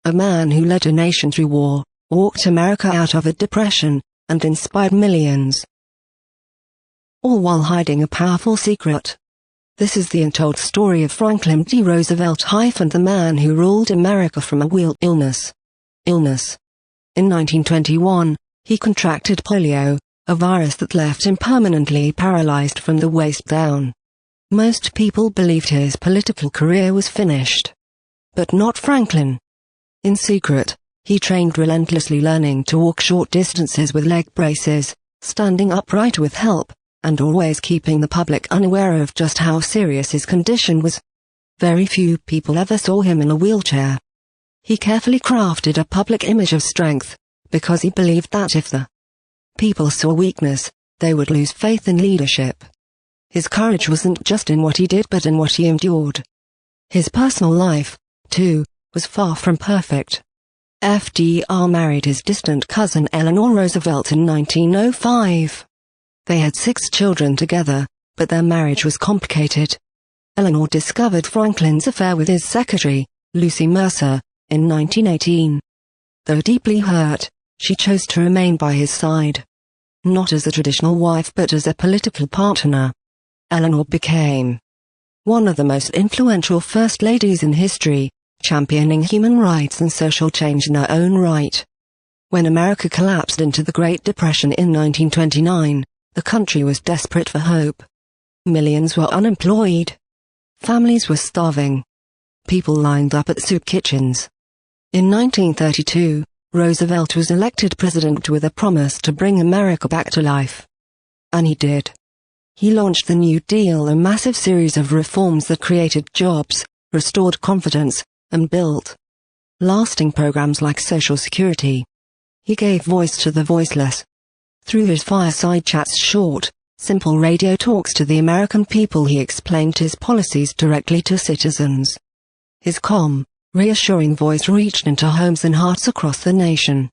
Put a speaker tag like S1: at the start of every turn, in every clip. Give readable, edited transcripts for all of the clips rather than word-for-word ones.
S1: a man who led a nation through war, walked America out of a depression, and inspired millions. All while hiding a powerful secret. This is the untold story of Franklin D. Roosevelt, the man who ruled America from a wheel illness. In 1921, he contracted polio, a virus that left him permanently paralyzed from the waist down. Most people believed his political career was finished. But not Franklin. In secret, he trained relentlessly, learning to walk short distances with leg braces, standing upright with help, and always keeping the public unaware of just how serious his condition was. Very few people ever saw him in a wheelchair. He carefully crafted a public image of strength, because he believed that if the people saw weakness, they would lose faith in leadership. His courage wasn't just in what he did but in what he endured. His personal life, too, was far from perfect. FDR married his distant cousin Eleanor Roosevelt in 1905. They had 6 children together, but their marriage was complicated. Eleanor discovered Franklin's affair with his secretary, Lucy Mercer, in 1918. Though deeply hurt, she chose to remain by his side. Not as a traditional wife but as a political partner. Eleanor became one of the most influential first ladies in history, championing human rights and social change in her own right. When America collapsed into the Great Depression in 1929, the country was desperate for hope. Millions were unemployed. Families were starving. People lined up at soup kitchens. In 1932, Roosevelt was elected president with a promise to bring America back to life. And he did. He launched the New Deal, a massive series of reforms that created jobs, restored confidence, and built lasting programs like Social Security. He gave voice to the voiceless. Through his fireside chats, short, simple radio talks to the American people, he explained his policies directly to citizens. His calm, reassuring voice reached into homes and hearts across the nation.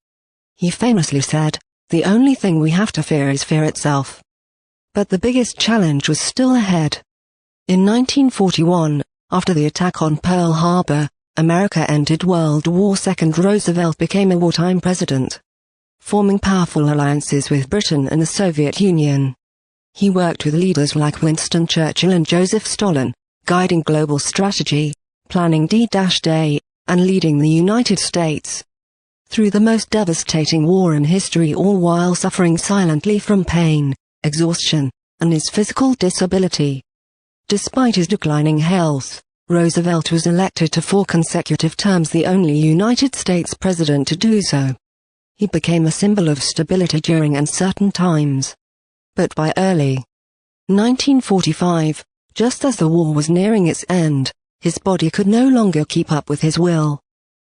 S1: He famously said, "The only thing we have to fear is fear itself." But the biggest challenge was still ahead. In 1941, after the attack on Pearl Harbor, America entered World War II. Roosevelt became a wartime president, forming powerful alliances with Britain and the Soviet Union. He worked with leaders like Winston Churchill and Joseph Stalin, guiding global strategy, planning D-Day, and leading the United States through the most devastating war in history, all while suffering silently from pain, exhaustion, and his physical disability. Despite his declining health, Roosevelt was elected to 4 consecutive terms, the only United States president to do so. He became a symbol of stability during uncertain times. But by early 1945, just as the war was nearing its end, his body could no longer keep up with his will.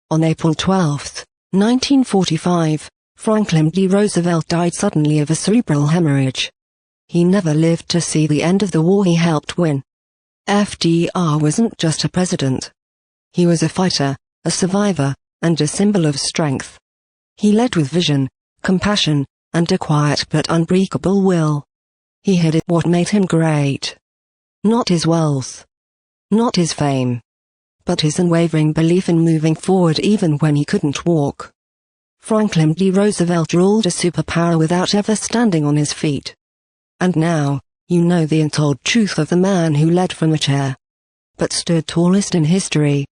S1: On April 12, 1945, Franklin D. Roosevelt died suddenly of a cerebral hemorrhage. He never lived to see the end of the war he helped win. FDR wasn't just a president. He was a fighter, a survivor, and a symbol of strength. He led with vision, compassion, and a quiet but unbreakable will. He had what made him great. Not his wealth, not his fame, but his unwavering belief in moving forward even when he couldn't walk. Franklin D. Roosevelt ruled a superpower without ever standing on his feet. And now, you know the untold truth of the man who led from a chair, but stood tallest in history.